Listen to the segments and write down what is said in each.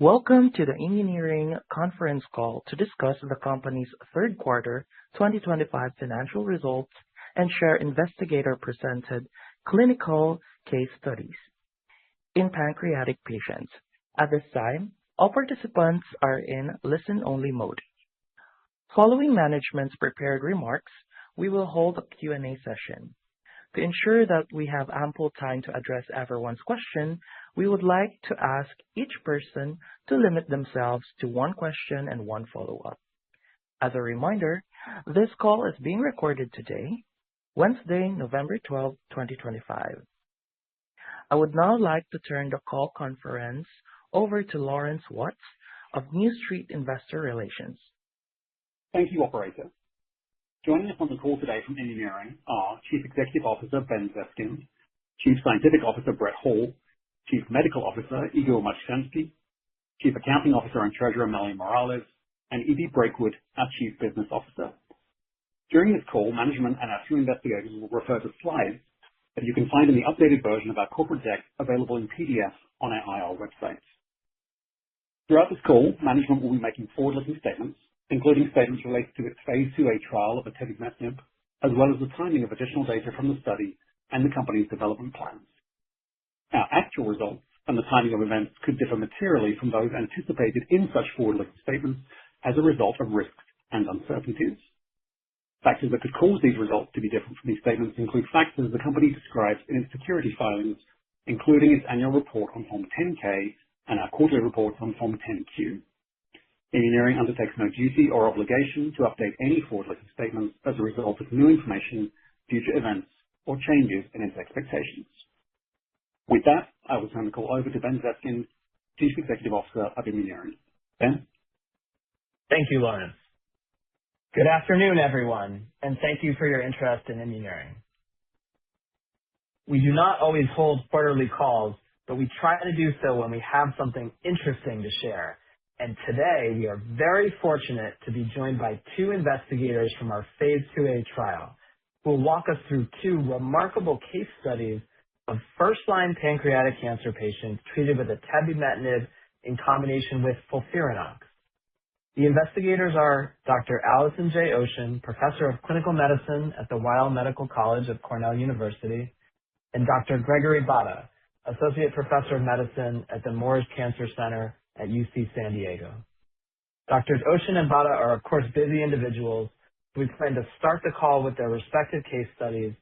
Welcome to the Immuneering conference call to discuss the company's third quarter 2025 financial results and share investigator-presented clinical case studies in pancreatic patients. At this time, all participants are in listen-only mode. Following management's prepared remarks, we will hold a Q&A session. To ensure that we have ample time to address everyone's question, we would like to ask each person to limit themselves to one question and one follow-up. As a reminder, this call is being recorded today, Wednesday, November 12, 2025. I would now like to turn the call conference over to Lawrence Watts of New Street Investor Relations. Thank you, Operator. Joining us on the call today from Immuneering are Chief Executive Officer Ben Zeskind, Chief Scientific Officer Brett Hall, Chief Medical Officer Igor Matshansky, Chief Accounting Officer and Treasurer Melanie Morales, and Evie Breakwood, our Chief Business Officer. During this call, management and our two investigators will refer to slides that you can find in the updated version of our corporate deck available in PDF on our IR website. Throughout this call, management will be making forward-looking statements, including statements related to its Phase 2a trial of atebimetinib, as well as the timing of additional data from the study and the company's development plans. Our actual results and the timing of events could differ materially from those anticipated in such forward-looking statements as a result of risks and uncertainties. Factors that could cause these results to be different from these statements include factors the company describes in its security filings, including its annual report on Form 10-K and our quarterly reports on Form 10-Q. Immuneering undertakes no duty or obligation to update any forward-looking statements as a result of new information, future events, or changes in its expectations. With that, I will turn the call over to Ben Zeskind, Chief Executive Officer of Immuneering. Ben? Thank you, Lawrence. Good afternoon, everyone, and thank you for your interest in Immuneering. We do not always hold quarterly calls, but we try to do so when we have something interesting to share. And today, we are very fortunate to be joined by two investigators from our Phase 2a trial who will walk us through two remarkable case studies of first-line pancreatic cancer patients treated with atebimetinib in combination with FOLFIRINOX. The investigators are Dr. Allison J. Ocean, Professor of Clinical Medicine at the Weill Medical College of Cornell University, and Dr. Gregory Bada, Associate Professor of Medicine at the Moores Cancer Center at UC San Diego. Doctors Ocean and Bada are, of course, busy individuals who we plan to start the call with their respective case studies,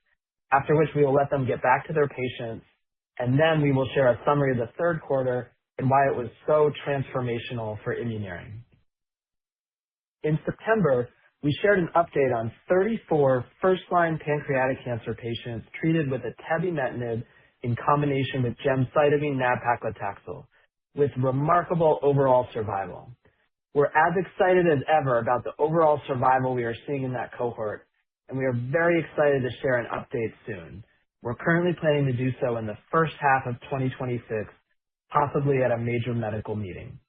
after which we will let them get back to their patients, and then we will share a summary of the third quarter and why it was so transformational for Immuneering. In September, we shared an update on 34 first-line pancreatic cancer patients treated with atebimetinib in combination with gemcitabine nab-paclitaxel, with remarkable overall survival. We're as excited as ever about the overall survival we are seeing in that cohort, and we are very excited to share an update soon. We're currently planning to do so in the first half of 2026, possibly at a major medical meeting.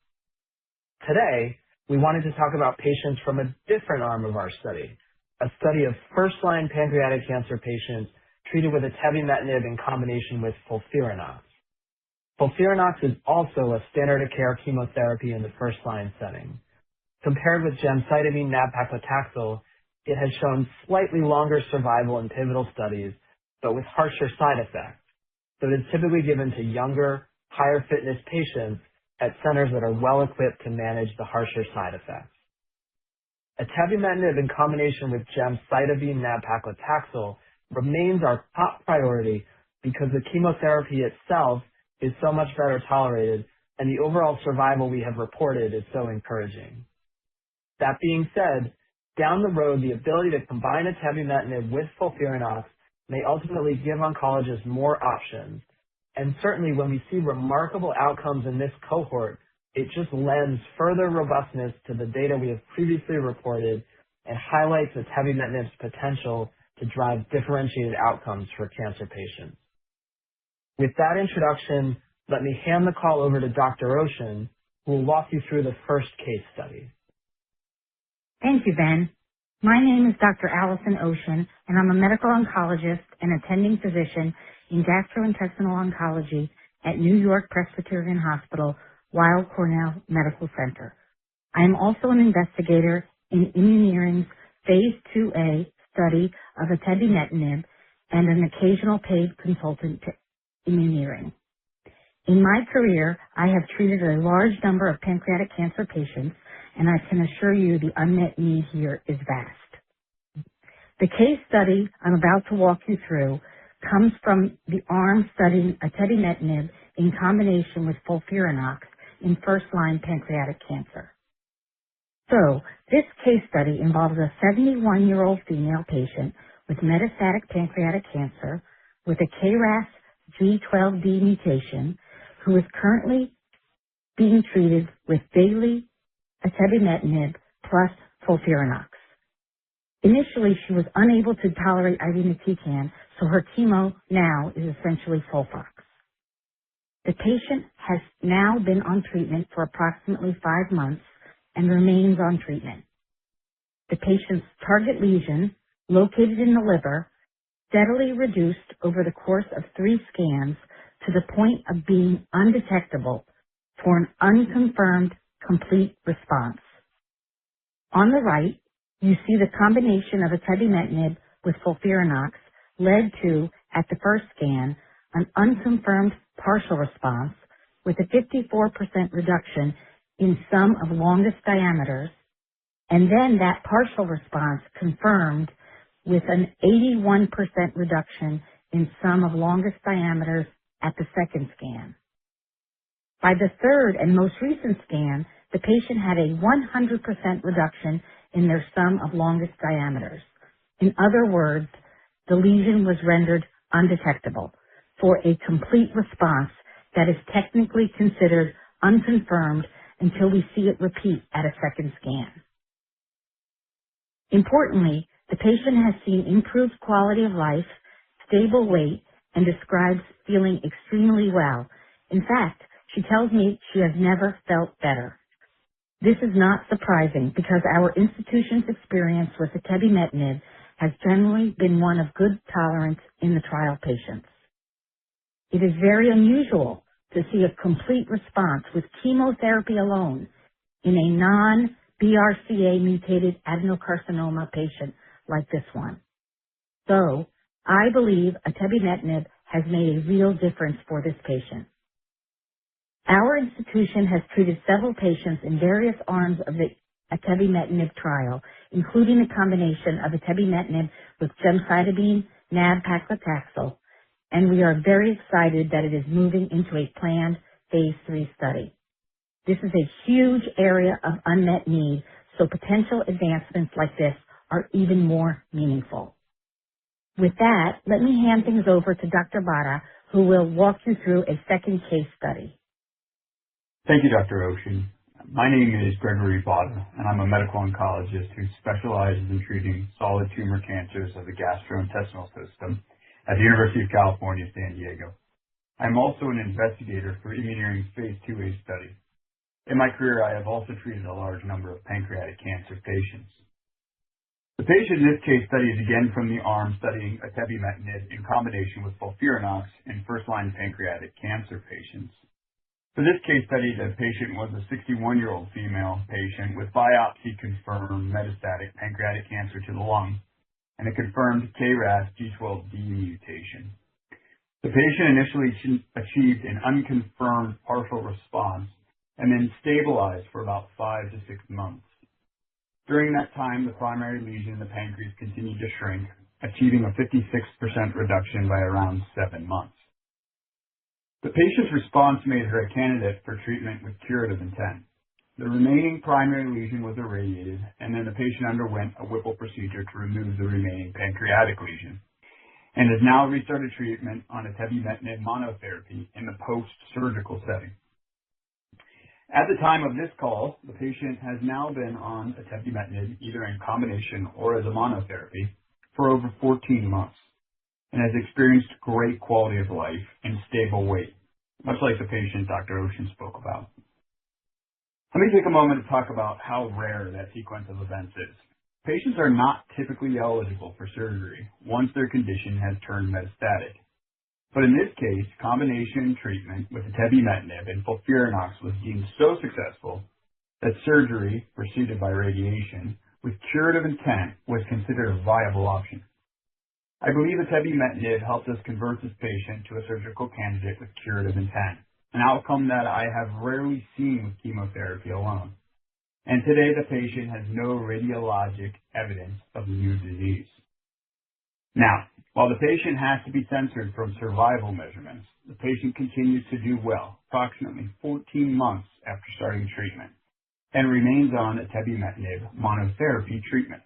Today, we wanted to talk about patients from a different arm of our study, a study of first-line pancreatic cancer patients treated with atebimetinib in combination with FOLFIRINOX. FOLFIRINOX is also a standard of care chemotherapy in the first-line setting. Compared with gemcitabine nab-paclitaxel, it has shown slightly longer survival in pivotal studies, but with harsher side effects. So it is typically given to younger, higher fitness patients at centers that are well equipped to manage the harsher side effects. Atebimetinib in combination with gemcitabine nab-paclitaxel remains our top priority because the chemotherapy itself is so much better tolerated, and the overall survival we have reported is so encouraging. That being said, down the road, the ability to combine atebimetinib with FOLFIRINOX may ultimately give oncologists more options. And certainly when we see remarkable outcomes in this cohort, it just lends further robustness to the data we have previously reported and highlights atebimetinib's potential to drive differentiated outcomes for cancer patients. With that introduction, let me hand the call over to Dr. Ocean, who will walk you through the first case study. Thank you, Ben. My name is Dr. Allison Ocean, and I'm a medical oncologist and attending physician in gastrointestinal oncology at New York Presbyterian Hospital, Weill Cornell Medical Center. I am also an investigator in Immuneering's Phase 2A study of atebimetinib and an occasional paid consultant to Immuneering. In my career, I have treated a large number of pancreatic cancer patients, and I can assure you the unmet need here is vast. The case study I'm about to walk you through comes from the arm studying atebimetinib in combination with FOLFIRINOX in first-line pancreatic cancer. So, this case study involves a 71-year-old female patient with metastatic pancreatic cancer with a KRAS G12D mutation who is currently being treated with daily atebimetinib plus FOLFIRINOX. Initially, she was unable to tolerate irinotecan, so her chemo now is essentially FOLFOX. The patient has now been on treatment for approximately 5 months and remains on treatment. The patient's target lesion, located in the liver, steadily reduced over the course of 3 scans to the point of being undetectable for an unconfirmed complete response. On the right, you see the combination of atebimetinib with FOLFIRINOX led to, at the first scan, an unconfirmed partial response with a 54% reduction in sum of longest diameters, and then that partial response confirmed with an 81% reduction in sum of longest diameters at the second scan. By the third and most recent scan, the patient had a 100% reduction in their sum of longest diameters. In other words, the lesion was rendered undetectable for a complete response that is technically considered unconfirmed until we see it repeat at a second scan. Importantly, the patient has seen improved quality of life, stable weight, and describes feeling extremely well. In fact, she tells me she has never felt better. This is not surprising because our institution's experience with atebimetinib has generally been one of good tolerance in the trial patients. It is very unusual to see a complete response with chemotherapy alone in a non-BRCA mutated adenocarcinoma patient like this one. So, I believe atebimetinib has made a real difference for this patient. Our institution has treated several patients in various arms of the atebimetinib trial, including a combination of atebimetinib with gemcitabine, nab-paclitaxel, and we are very excited that it is moving into a planned Phase 3 study. This is a huge area of unmet need, so potential advancements like this are even more meaningful. With that, let me hand things over to Dr. Bada, who will walk you through a second case study. Thank you, Dr. Ocean. My name is Gregory Bada, and I'm a medical oncologist who specializes in treating solid tumor cancers of the gastrointestinal system at the University of California, San Diego. I'm also an investigator for Immuneering's Phase 2A study. In my career, I have also treated a large number of pancreatic cancer patients. The patient in this case study is again from the arm studying atebimetinib in combination with FOLFIRINOX in first-line pancreatic cancer patients. For this case study, the patient was a 61-year-old female patient with biopsy-confirmed metastatic pancreatic cancer to the lung and a confirmed KRAS G12D mutation. The patient initially achieved an unconfirmed partial response and then stabilized for about 5 to 6 months. During that time, the primary lesion in the pancreas continued to shrink, achieving a 56% reduction by around 7 months. The patient's response made her a candidate for treatment with curative intent. The remaining primary lesion was irradiated, and then the patient underwent a Whipple procedure to remove the remaining pancreatic lesion, and has now restarted treatment on atebimetinib monotherapy in the post-surgical setting. At the time of this call, the patient has now been on atebimetinib either in combination or as a monotherapy for over 14 months, and has experienced great quality of life and stable weight, much like the patient Dr. Ocean spoke about. Let me take a moment to talk about how rare that sequence of events is. Patients are not typically eligible for surgery once their condition has turned metastatic. But in this case, combination treatment with atebimetinib and FOLFIRINOX was deemed so successful that surgery preceded by radiation with curative intent was considered a viable option. I believe atebimetinib helps us convert this patient to a surgical candidate with curative intent, an outcome that I have rarely seen with chemotherapy alone. And today the patient has no radiologic evidence of new disease. Now, while the patient has to be censored from survival measurements, the patient continues to do well, approximately 14 months after starting treatment, and remains on atebimetinib monotherapy treatment.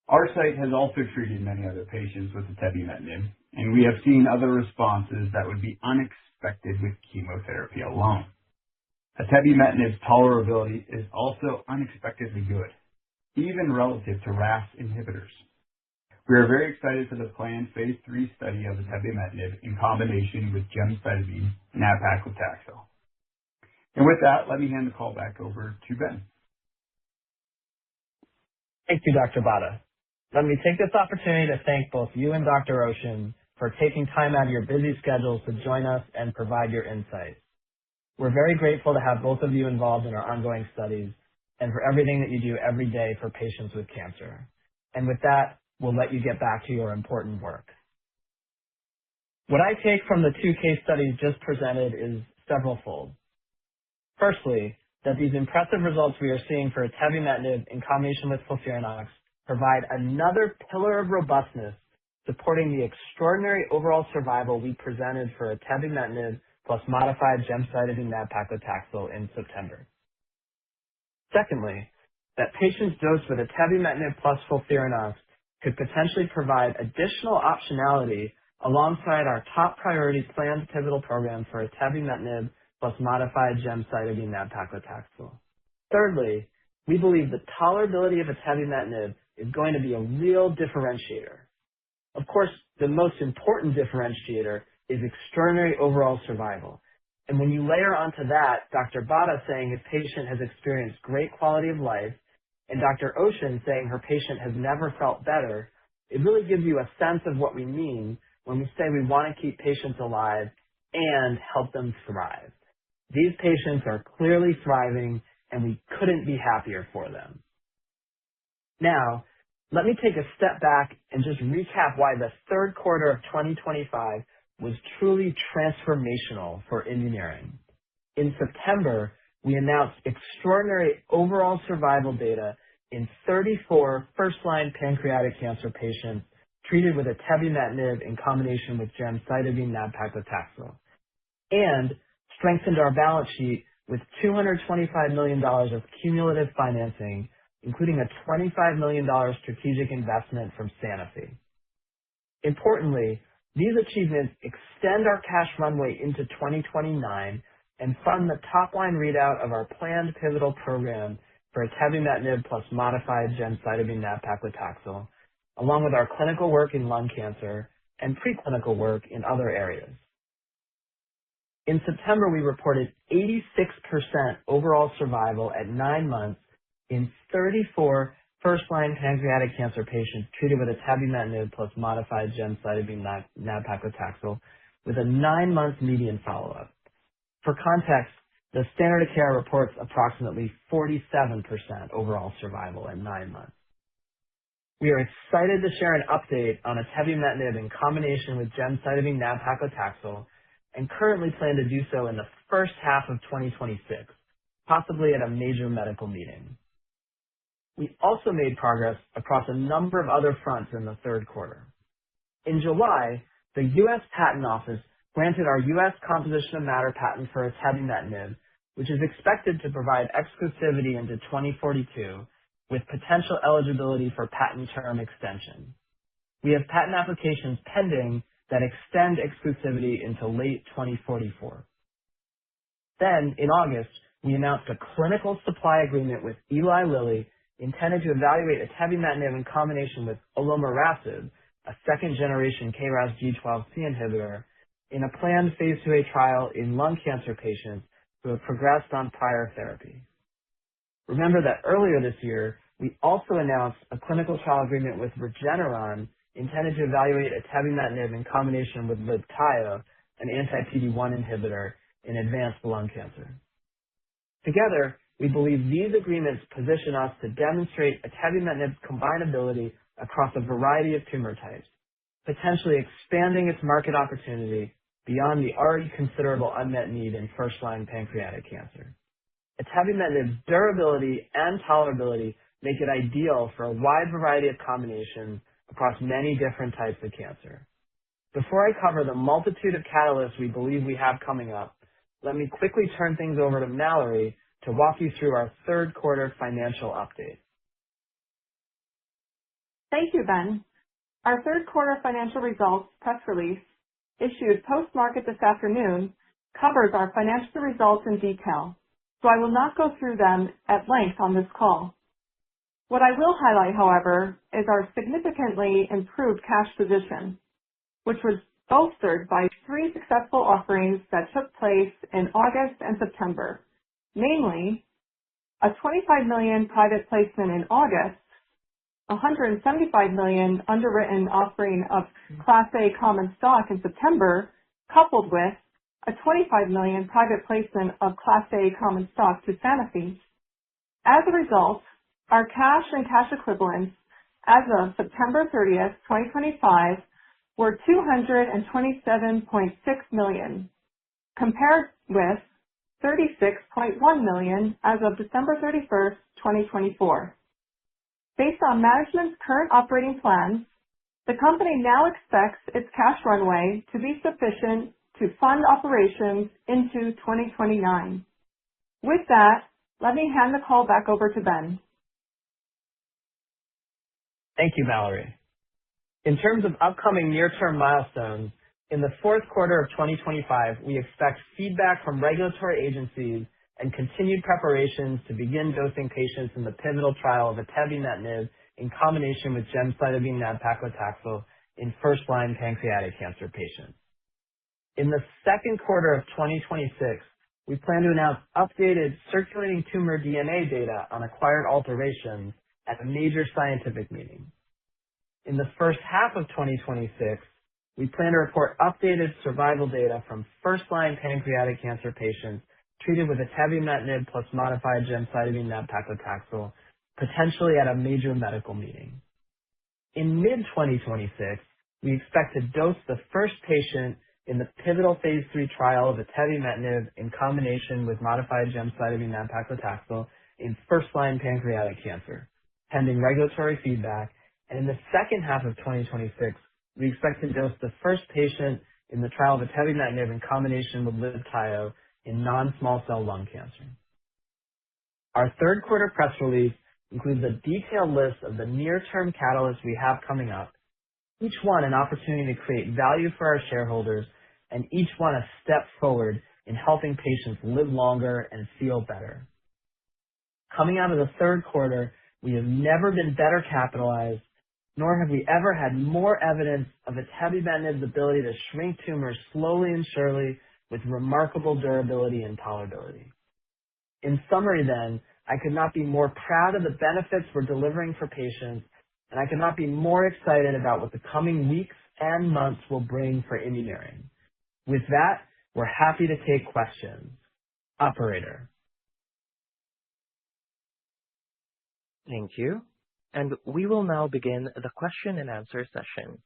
Our site has also treated many other patients with atebimetinib, and we have seen other responses that would be unexpected with chemotherapy alone. Atebimetinib's tolerability is also unexpectedly good, even relative to RAS inhibitors. We are very excited for the planned phase 3 study of atebimetinib in combination with gemcitabine and nab-paclitaxel. And with that, let me hand the call back over to Ben. Thank you, Dr. Bada. Let me take this opportunity to thank both you and Dr. Ocean for taking time out of your busy schedules to join us and provide your insights. We're very grateful to have both of you involved in our ongoing studies and for everything that you do every day for patients with cancer. And with that, we'll let you get back to your important work. What I take from the 2 case studies just presented is several-fold. Firstly, that these impressive results we are seeing for atebimetinib in combination with FOLFIRINOX provide another pillar of robustness supporting the extraordinary overall survival we presented for atebimetinib plus modified gemcitabine nab-paclitaxel in September. Secondly, that patients dosed with atebimetinib plus FOLFIRINOX could potentially provide additional optionality alongside our top priority planned pivotal program for atebimetinib plus modified gemcitabine nab-paclitaxel. Thirdly, we believe the tolerability of atebimetinib is going to be a real differentiator. Of course, the most important differentiator is extraordinary overall survival. And when you layer onto that Dr. Bada saying his patient has experienced great quality of life, and Dr. Ocean saying her patient has never felt better, it really gives you a sense of what we mean when we say we want to keep patients alive and help them thrive. These patients are clearly thriving, and we couldn't be happier for them. Now, let me take a step back and just recap why the third quarter of 2025 was truly transformational for Immuneering. In September, we announced extraordinary overall survival data in 34 first-line pancreatic cancer patients treated with atebimetinib in combination with gemcitabine nab-paclitaxel, and strengthened our balance sheet with $225 million of cumulative financing, including a $25 million strategic investment from Sanofi. Importantly, these achievements extend our cash runway into 2029 and fund the top-line readout of our planned pivotal program for atebimetinib plus modified gemcitabine nab-paclitaxel, along with our clinical work in lung cancer and preclinical work in other areas. In September, we reported 86% overall survival at 9 months in 34 first-line pancreatic cancer patients treated with atebimetinib plus modified gemcitabine nab-paclitaxel with a 9-month median follow-up. For context, the standard of care reports approximately 47% overall survival at 9 months. We are excited to share an update on atebimetinib in combination with gemcitabine nab-paclitaxel and currently plan to do so in the first half of 2026, possibly at a major medical meeting. We also made progress across a number of other fronts in the third quarter. In July, the U.S. Patent Office granted our U.S. composition of matter patent for atebimetinib, which is expected to provide exclusivity into 2042 with potential eligibility for patent term extension. We have patent applications pending that extend exclusivity into late 2044. Then, in August, we announced a clinical supply agreement with Eli Lilly intended to evaluate atebimetinib in combination with olomorasib, a second-generation KRAS G12C inhibitor, in a planned phase 2A trial in lung cancer patients who have progressed on prior therapy. Remember that earlier this year, we also announced a clinical trial agreement with Regeneron intended to evaluate atebimetinib in combination with Libtayo, an anti-PD-1 inhibitor, in advanced lung cancer. Together, we believe these agreements position us to demonstrate atebimetinib's combinability across a variety of tumor types, potentially expanding its market opportunity beyond the already considerable unmet need in first-line pancreatic cancer. Atebimetinib's durability and tolerability make it ideal for a wide variety of combinations across many different types of cancer. Before I cover the multitude of catalysts we believe we have coming up, let me quickly turn things over to Mallory to walk you through our third quarter financial update. Thank you, Ben. Our third quarter financial results press release, issued post-market this afternoon, covers our financial results in detail, so I will not go through them at length on this call. What I will highlight, however, is our significantly improved cash position, which was bolstered by 3 successful offerings that took place in August and September, namely a $25 million private placement in August, $175 million underwritten offering of Class A common stock in September, coupled with a $25 million private placement of Class A common stock to Sanofi. As a result, our cash and cash equivalents as of September 30th, 2025, were $227.6 million, compared with $36.1 million as of December 31st, 2024. Based on management's current operating plans, the company now expects its cash runway to be sufficient to fund operations into 2029. With that, let me hand the call back over to Ben. Thank you, Mallory. In terms of upcoming near-term milestones, in the fourth quarter of 2025, we expect feedback from regulatory agencies and continued preparations to begin dosing patients in the pivotal trial of atebimetinib in combination with gemcitabine nab-paclitaxel in first-line pancreatic cancer patients. In the second quarter of 2026, we plan to announce updated circulating tumor DNA data on acquired alterations at a major scientific meeting. In the first half of 2026, we plan to report updated survival data from first-line pancreatic cancer patients treated with atebimetinib plus modified gemcitabine nab-paclitaxel, potentially at a major medical meeting. In mid-2026, we expect to dose the first patient in the pivotal phase 3 trial of atebimetinib in combination with modified gemcitabine nab-paclitaxel in first-line pancreatic cancer, pending regulatory feedback, and in the second half of 2026, we expect to dose the first patient in the trial of atebimetinib in combination with Libtayo in non-small cell lung cancer. Our third quarter press release includes a detailed list of the near-term catalysts we have coming up, each one an opportunity to create value for our shareholders, and each one a step forward in helping patients live longer and feel better. Coming out of the third quarter, we have never been better capitalized, nor have we ever had more evidence of atebimetinib's ability to shrink tumors slowly and surely with remarkable durability and tolerability. In summary then, I could not be more proud of the benefits we're delivering for patients, and I could not be more excited about what the coming weeks and months will bring for Immuneering. With that, we're happy to take questions. Operator. Thank you. And we will now begin the question and answer session.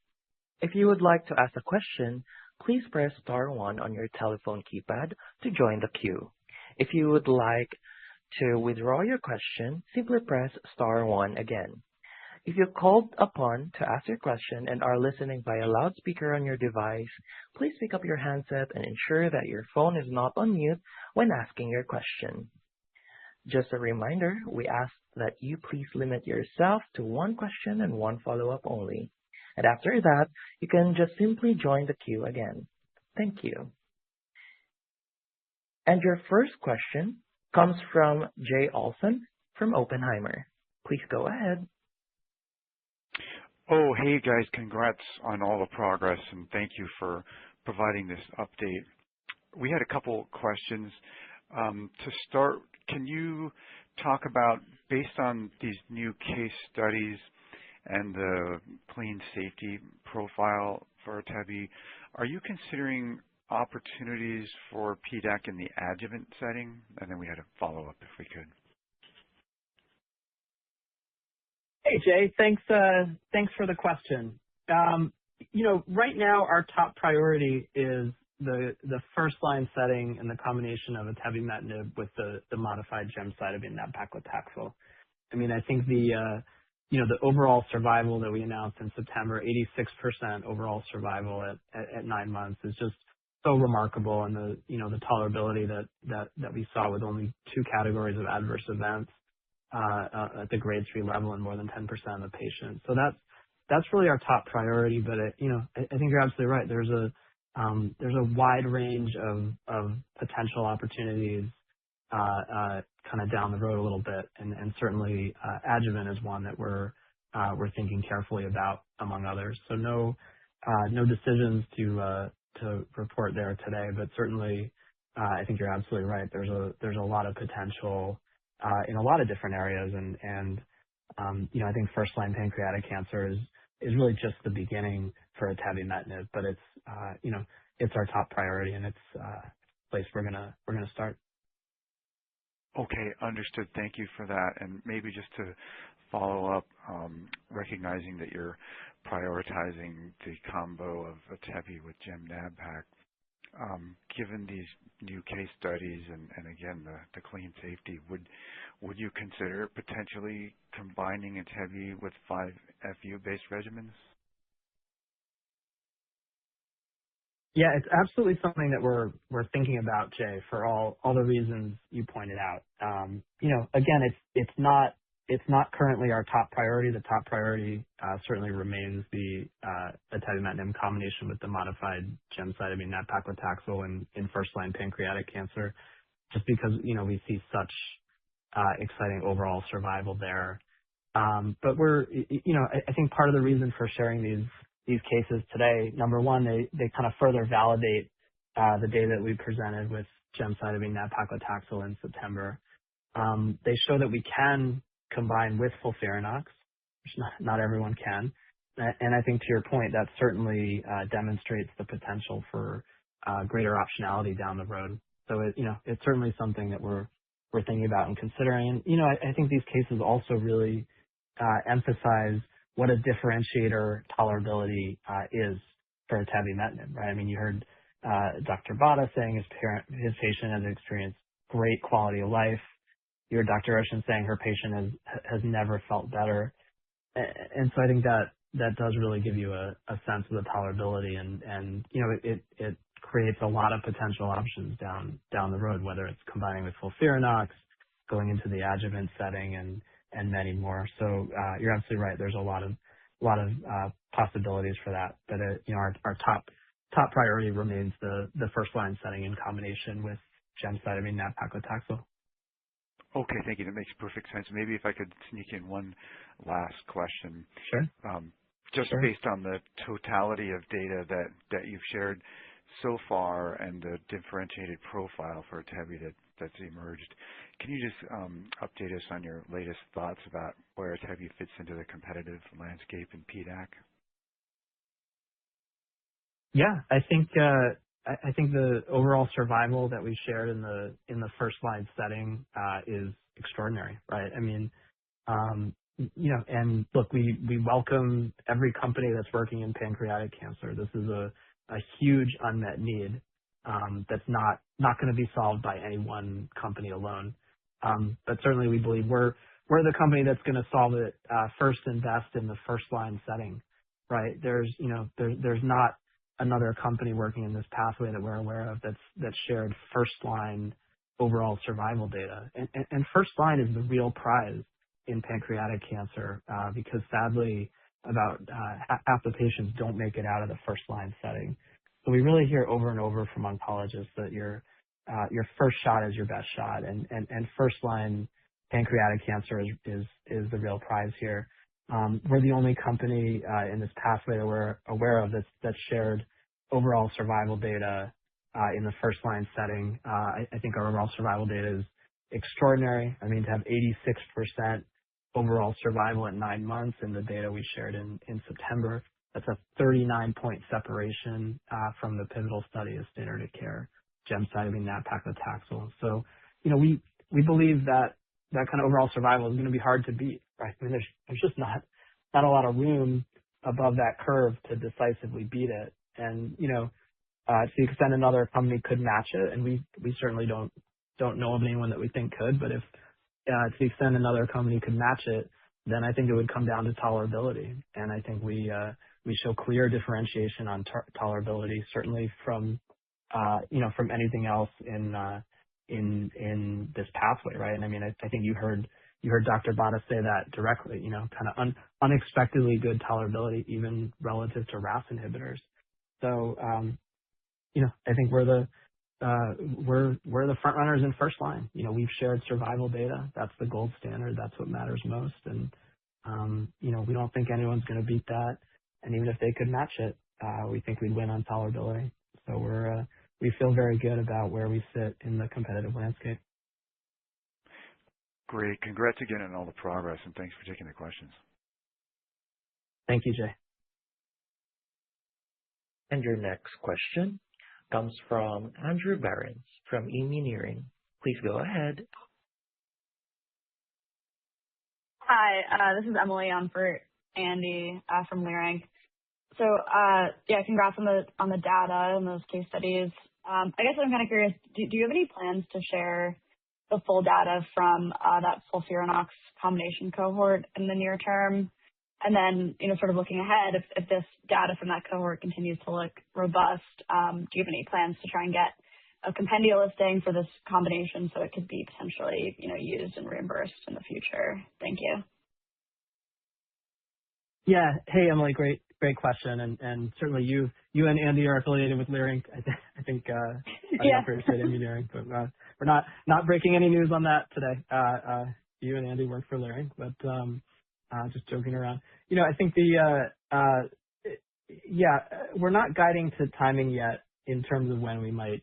If you would like to ask a question, please press star 1 on your telephone keypad to join the queue. If you would like to withdraw your question, simply press star 1 again. If you're called upon to ask your question and are listening via loudspeaker on your device, please pick up your handset and ensure that your phone is not on mute when asking your question. Just a reminder, we ask that you please limit yourself to 1 question and 1 follow-up only. And after that, you can just simply join the queue again. Thank you. And your first question comes from Jay Olson from Oppenheimer. Please go ahead. Oh, hey guys, congrats on all the progress and thank you for providing this update. We had a couple questions. To start, can you talk about, based on these new case studies and the clean safety profile for atebi, are you considering opportunities for PDAC in the adjuvant setting? And then we had a follow-up if we could. Hey, Jay. Thanks for the question. Right now our top priority is the first-line setting and the combination of atebimetinib with the modified gemcitabine nab-paclitaxel. I mean, I think the overall survival that we announced in September, 86% overall survival at 9 months, is just so remarkable, and the tolerability that we saw with only 2 categories of adverse events at the grade 3 level in more than 10% of the patients. So that's really our top priority. But I think you're absolutely right. There's a wide range of potential opportunities kind of down the road a little bit, and certainly adjuvant is one that we're thinking carefully about, among others. So no decisions to report there today, but certainly I think you're absolutely right. There's a lot of potential in a lot of different areas, and I think first-line pancreatic cancer is really just the beginning for atebimetinib, but it's our top priority, and it's a place we're gonna start. Okay, understood. Thank you for that. And maybe just to follow up, recognizing that you're prioritizing the combo of atebi with gem-nab-pac, given these new case studies and again the clean safety, would you consider potentially combining atebi with 5-FU based regimens? Yeah, it's absolutely something that we're thinking about, Jay, for all the reasons you pointed out. Again, it's not currently our top priority. The top priority certainly remains the atebimetinib combination with the modified gemcitabine nab-paclitaxel in first-line pancreatic cancer, just because we see such exciting overall survival there. But I think part of the reason for sharing these cases today, number one, they kind of further validate the data that we presented with gemcitabine nab-paclitaxel in September. They show that we can combine with FOLFIRINOX, which not everyone can. And I think to your point, that certainly demonstrates the potential for greater optionality down the road. So it's certainly something that we're thinking about and considering. And I think these cases also really emphasize what a differentiator tolerability is for atebimetinib, right? I mean, you heard Dr. Bada saying his patient has experienced great quality of life. You heard Dr. Ocean saying her patient has never felt better. And so I think that does really give you a sense of the tolerability, and it creates a lot of potential options down the road, whether it's combining with FOLFIRINOX, going into the adjuvant setting, and many more. So you're absolutely right. There's a lot of possibilities for that. But our top priority remains the first line setting in combination with gemcitabine nab-paclitaxel. Okay, thank you. That makes perfect sense. Maybe if I could sneak in one last question. Sure. Just based on the totality of data that you've shared so far and the differentiated profile for atebi that's emerged, can you just update us on your latest thoughts about where atebi fits into the competitive landscape in PDAC? Yeah, I think the overall survival that we shared in the first line setting is extraordinary, right? I mean, and look, we welcome every company that's working in pancreatic cancer. This is a huge unmet need that's not going to be solved by any one company alone. But certainly we believe we're the company that's going to solve it first and best in the first line setting, right? There's not another company working in this pathway that we're aware of that's shared first line overall survival data. And first line is the real prize in pancreatic cancer because sadly about half the patients don't make it out of the first line setting. So we really hear over and over from oncologists that your first shot is your best shot, and first line pancreatic cancer is the real prize here. We're the only company in this pathway that we're aware of that's shared overall survival data in the first line setting. I think our overall survival data is extraordinary. I mean, to have 86% overall survival at 9 months in the data we shared in September. That's a 39-point separation from the pivotal study of standard of care, gemcitabine nab-paclitaxel. So, we believe that kind of overall survival is going to be hard to beat, right? I mean, there's just not a lot of room above that curve to decisively beat it. And, to the extent another company could match it, and we certainly don't know of anyone that we think could, but if to the extent another company could match it, then I think it would come down to tolerability. And I think we show clear differentiation on tolerability, certainly from anything else in this pathway, right? And I mean, I think you heard Dr. Bhatta say that directly, kind of unexpectedly good tolerability, even relative to RAS inhibitors. So, I think we're the front runners in first line. We've shared survival data. That's the gold standard. That's what matters most. And, we don't think anyone's going to beat that. And even if they could match it, we think we'd win on tolerability. So we feel very good about where we sit in the competitive landscape. Great. Congrats again on all the progress, and thanks for taking the questions. Thank you, Jay. And your next question comes from Andrew Barons from Immuneering. Please go ahead. Hi, this is Emily on for Andy from Leerink. So, congrats on the data and those case studies. I guess I'm kind of curious, do you have any plans to share the full data from that FOLFIRINOX combination cohort in the near term? And then, sort of looking ahead, if this data from that cohort continues to look robust, do you have any plans to try and get a compendia listing for this combination so it could be potentially, used and reimbursed in the future? Thank you. Yeah. Hey, Emily, great question. And certainly you and Andy are affiliated with Leerink. I think Yeah. Said Immuneering, but we're not breaking any news on that today. You and Andy work for Leerink, but just joking around. I think we're not guiding to timing yet in terms of when we might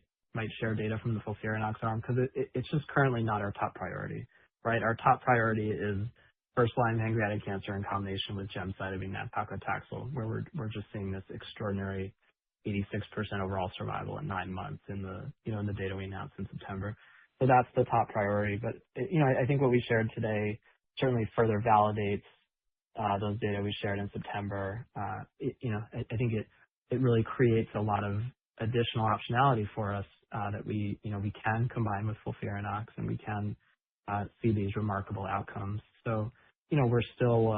share data from the FOLFIRINOX arm, because it's just currently not our top priority, right? Our top priority is first-line pancreatic cancer in combination with gemcitabine nab-paclitaxel, where we're just seeing this extraordinary 86% overall survival at 9 months in the data we announced in September. So that's the top priority. But I think what we shared today certainly further validates those data we shared in September. I think it really creates a lot of additional optionality for us that we can combine with FOLFIRINOX, and we can see these remarkable outcomes. So we're still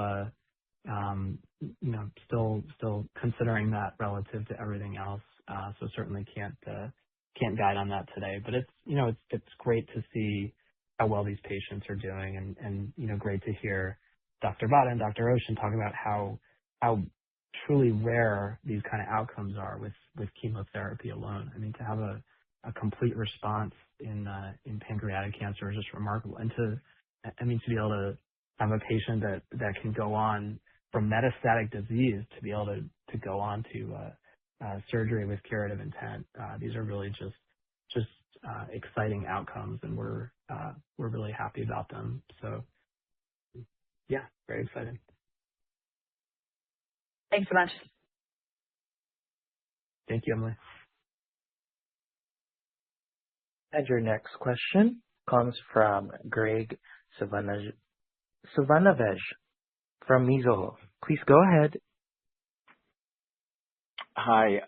still considering that relative to everything else. So certainly can't guide on that today. But it's great to see how well these patients are doing, and great to hear Dr. Bhatta and Dr. Ocean talk about how truly rare these kind of outcomes are with chemotherapy alone. I mean, to have a complete response in pancreatic cancer is just remarkable. And to be able to have a patient that can go on from metastatic disease to be able to go on to surgery with curative intent. These are really just exciting outcomes, and we're really happy about them. So yeah, very excited. Thanks so much. Thank you, Emily. And your next question comes from Greg Suvannavejh from Mizuho. Please go ahead. Hi,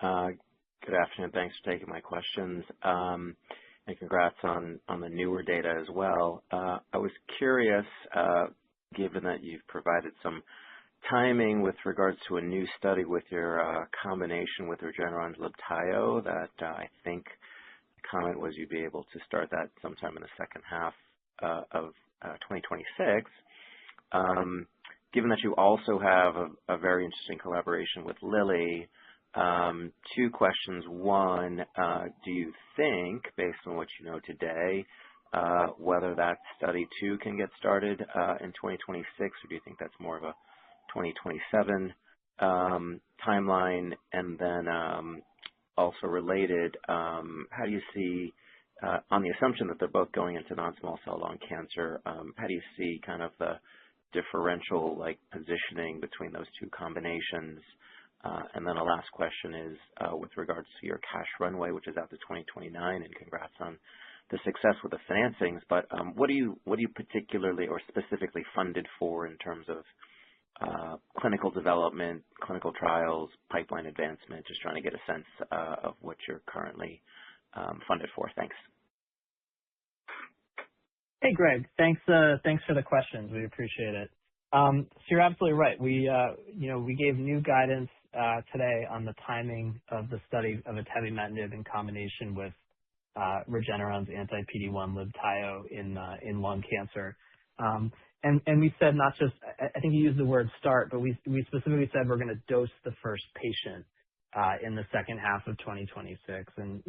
good afternoon. Thanks for taking my questions. And congrats on the newer data as well. I was curious, given that you've provided some timing with regards to a new study with your combination with Regeneron's Libtayo, that I think the comment was you'd be able to start that sometime in the second half of 2026. Given that you also have a very interesting collaboration with Lilly, two questions. One, do you think, based on what you know today, whether that study too can get started in 2026, or do you think that's more of a 2027 timeline? And then also related, how do you see, on the assumption that they're both going into non-small cell lung cancer, how do you see kind of the differential like positioning between those two combinations? And then a last question is with regards to your cash runway, which is out to 2029, and congrats on the success with the financings. But what are you particularly or specifically funded for in terms of clinical development, clinical trials, pipeline advancement? Just trying to get a sense of what you're currently funded for. Thanks. Hey, Greg. Thanks for the questions. We appreciate it. So you're absolutely right. We gave new guidance today on the timing of the study of atebimetinib in combination with Regeneron's anti-PD-1 Libtayo in lung cancer. And we said not just, I think you used the word start, but we specifically said we're going to dose the first patient in the second half of 2026. And,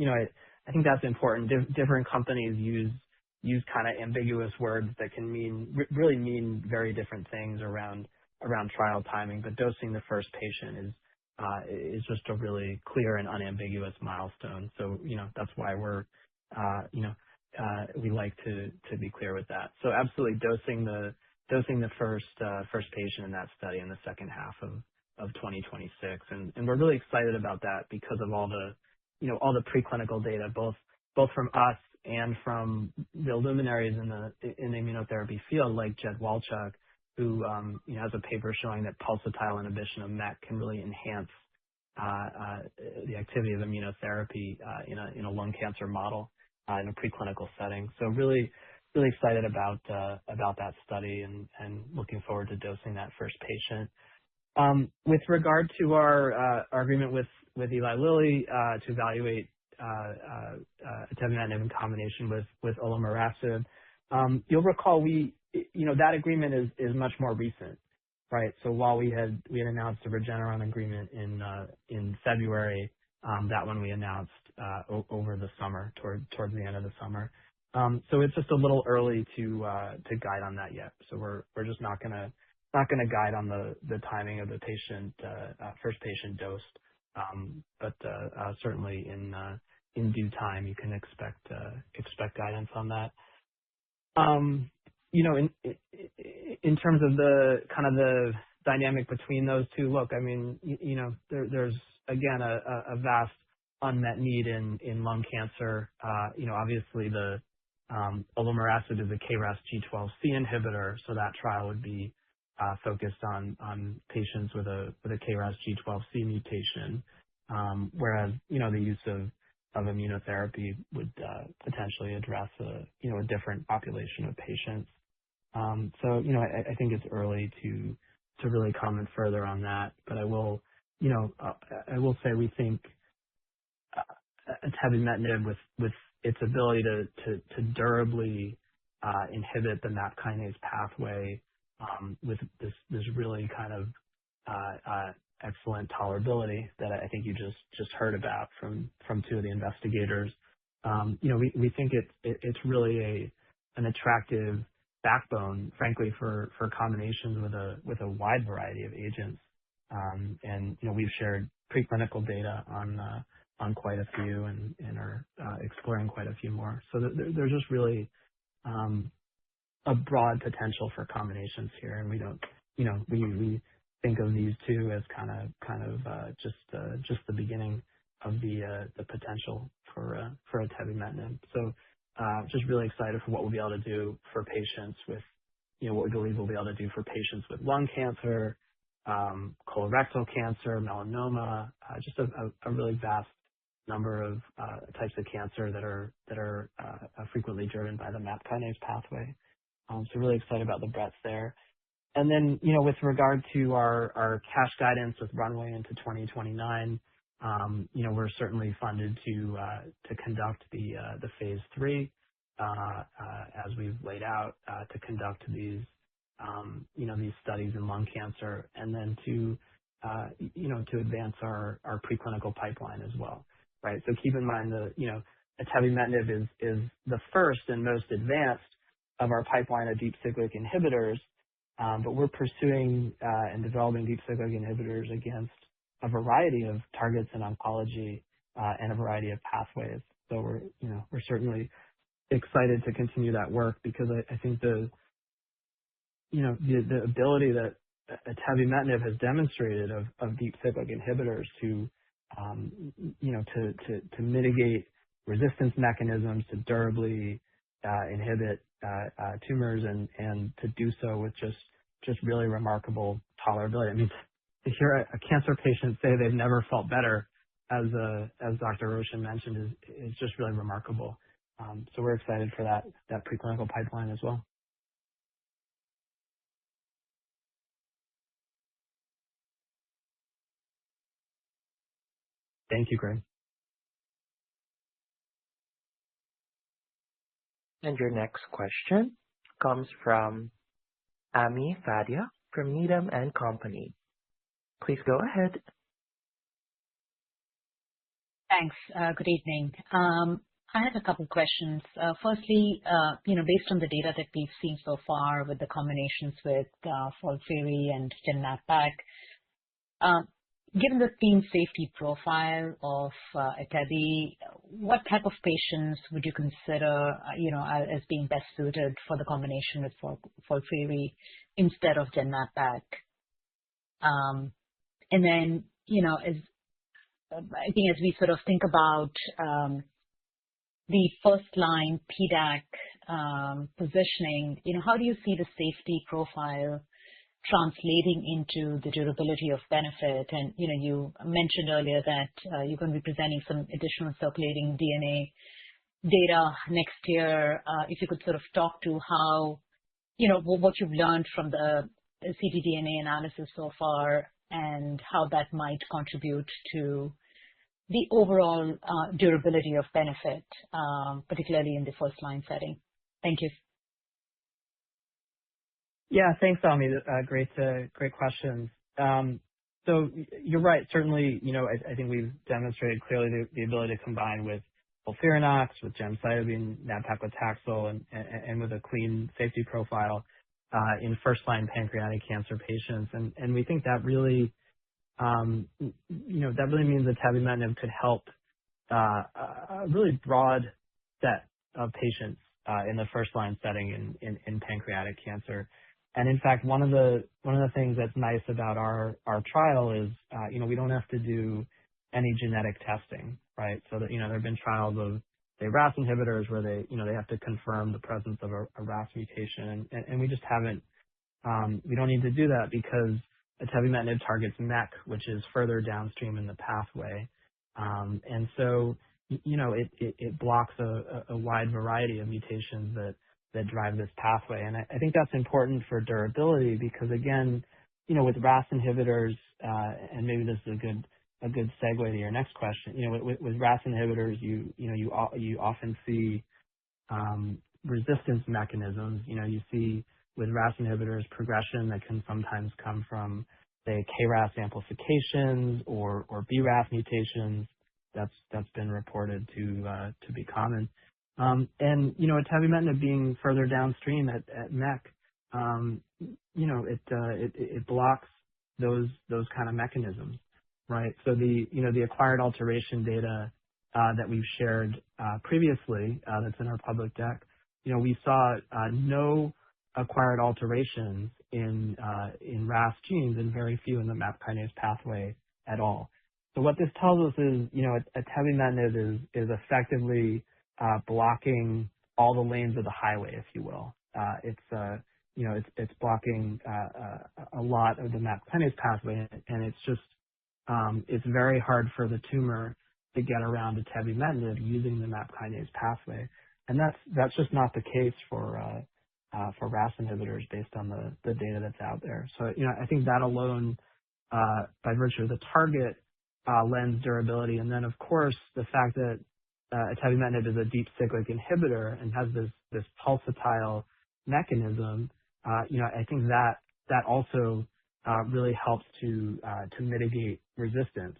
I think that's important. Different companies use kind of ambiguous words that can really mean very different things around trial timing, but dosing the first patient is just a really clear and unambiguous milestone. So, that's why we like to be clear with that. So absolutely dosing the first patient in that study in the second half of 2026. And we're really excited about that because of all the preclinical data, both from us and from the luminaries in the immunotherapy field, like Jed Walchuk, who has a paper showing that pulsatile inhibition of MEK can really enhance the activity of immunotherapy in a lung cancer model in a preclinical setting. So really excited about that study and looking forward to dosing that first patient. With regard to our agreement with Eli Lilly to evaluate atebimetinib in combination with olomorasib, you'll recall that agreement is much more recent, right? So while we had announced the Regeneron agreement in February, that one we announced over the summer, towards the end of the summer. So it's just a little early to guide on that yet. So we're just not gonna guide on the timing of the first patient dosed. But certainly in due time you can expect guidance on that. In terms of the kind of the dynamic between those two, look, I mean, there's again a vast unmet need in lung cancer. Obviously the olomorasib is a KRAS G12C inhibitor, so that trial would be focused on patients with a KRAS G12C mutation, whereas the use of immunotherapy would potentially address a different population of patients. So I think it's early to really comment further on that, but I will say we think atebimetinib with its ability to durably inhibit the MAP kinase pathway with this really kind of excellent tolerability that I think you just heard about from two of the investigators. We think it's really an attractive backbone, frankly, for combinations with a wide variety of agents. And we've shared preclinical data on quite a few and are exploring quite a few more. So there's just really a broad potential for combinations here, and we don't, we think of these two as kind of just the beginning of the potential for atebimetinib. So just really excited for what we'll be able to do for patients with, what we believe we'll be able to do for patients with lung cancer, colorectal cancer, melanoma, just a really vast number of types of cancer that are frequently driven by the MAP kinase pathway. So really excited about the breadth there. And then, with regard to our cash guidance with runway into 2029, we're certainly funded to conduct the phase 3 as we've laid out, to conduct these studies in lung cancer, and then to advance our preclinical pipeline as well, right? So keep in mind atebimetinib is the first and most advanced of our pipeline of deep cyclic inhibitors, but we're pursuing and developing deep cyclic inhibitors against a variety of targets in oncology and a variety of pathways. So we're certainly excited to continue that work because I think the the ability that atebimetinib has demonstrated of deep cyclic inhibitors to mitigate resistance mechanisms, to durably inhibit tumors, and to do so with just really remarkable tolerability. I mean, to hear a cancer patient say they've never felt better, as Dr. Roshan mentioned, is just really remarkable. So we're excited for that preclinical pipeline as well. Thank you, Greg. And your next question comes from Ami Fadia from Needham & Company. Please go ahead. Thanks. Good evening. I have a couple questions. Firstly, based on the data that we've seen so far with the combinations with FOLFIRI and Genmab-Pac, given the clean safety profile of atebi, what type of patients would you consider, as being best suited for the combination with FOLFIRI instead of Genmab-Pac? And then, I think as we sort of think about the first-line PDAC positioning, how do you see the safety profile translating into the durability of benefit? And, you mentioned earlier that you're going to be presenting some additional circulating DNA data next year. If you could sort of talk to how, what you've learned from the ctDNA analysis so far and how that might contribute to the overall durability of benefit, particularly in the first-line setting. Thank you. Yeah, thanks, Ami. Great questions. So you're right. Certainly, I think we've demonstrated clearly the ability to combine with FOLFIRINOX, with gemcitabine, nab-paclitaxel, and with a clean safety profile in first-line pancreatic cancer patients. And we think that really, that really means that atebimetinib could help a really broad set of patients in the first-line setting in pancreatic cancer. And in fact, one of the things that's nice about our trial is, we don't have to do any genetic testing, right? So that, there have been trials of, say, RAS inhibitors where they have to confirm the presence of a RAS mutation. And we just haven't, we don't need to do that because atebimetinib targets MEK, which is further downstream in the pathway. And so, it blocks a wide variety of mutations that drive this pathway. And I think that's important for durability because, again, with RAS inhibitors, and maybe this is a good segue to your next question. With RAS inhibitors, you often see resistance mechanisms. You see with RAS inhibitors progression that can sometimes come from, say, KRAS amplifications or BRAF mutations. That's been reported to be common. And atebimetinib being further downstream at MEK, it blocks those kind of mechanisms, right? So the acquired alteration data that we've shared previously, that's in our public deck, we saw no acquired alterations in RAS genes and very few in the MAP kinase pathway at all. So what this tells us is, atebimetinib is effectively blocking all the lanes of the highway, if you will. It's blocking a lot of the MAP kinase pathway, and it's just it's very hard for the tumor to get around atebimetinib using the MAP kinase pathway, and that's just not the case for RAS inhibitors based on the data that's out there. So I think that alone, by virtue of the target, lends durability, and then of course the fact that atebimetinib is a deep cyclic inhibitor and has this pulsatile mechanism. I think that also really helps to mitigate resistance,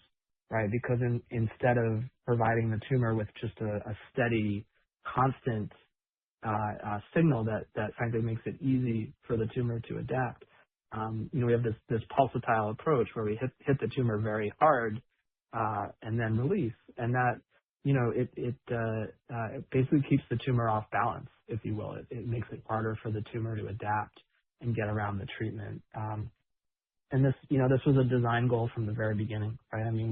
right? Because instead of providing the tumor with just a steady, constant signal that frankly makes it easy for the tumor to adapt, we have this pulsatile approach where we hit the tumor very hard and then release, and that it basically keeps the tumor off balance, if you will. It makes it harder for the tumor to adapt and get around the treatment. And this was a design goal from the very beginning, right? I mean,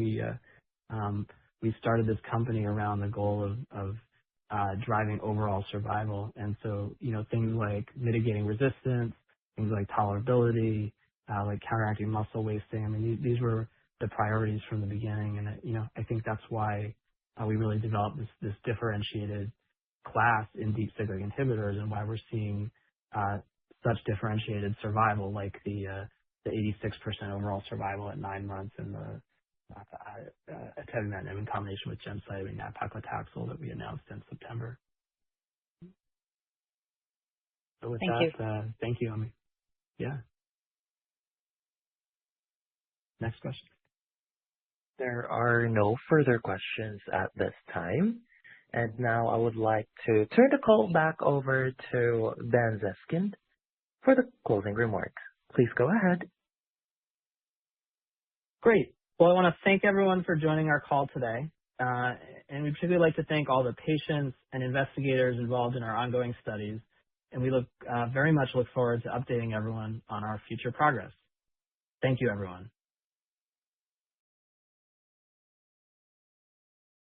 we started this company around the goal of driving overall survival. And so, things like mitigating resistance, things like tolerability, like counteracting muscle wasting. I mean, these were the priorities from the beginning. And, I think that's why we really developed this differentiated class in deep cyclic inhibitors and why we're seeing such differentiated survival, like the 86% overall survival at 9 months in the atebimetinib in combination with gemcitabine nab-paclitaxel that we announced in September. So with thank you, Ami. Yeah. Next question. There are no further questions at this time. And now I would like to turn the call back over to Ben Zeskind for the closing remarks. Please go ahead. Great. Well, I want to thank everyone for joining our call today. And we'd particularly like to thank all the patients and investigators involved in our ongoing studies. And we very much look forward to updating everyone on our future progress. Thank you, everyone.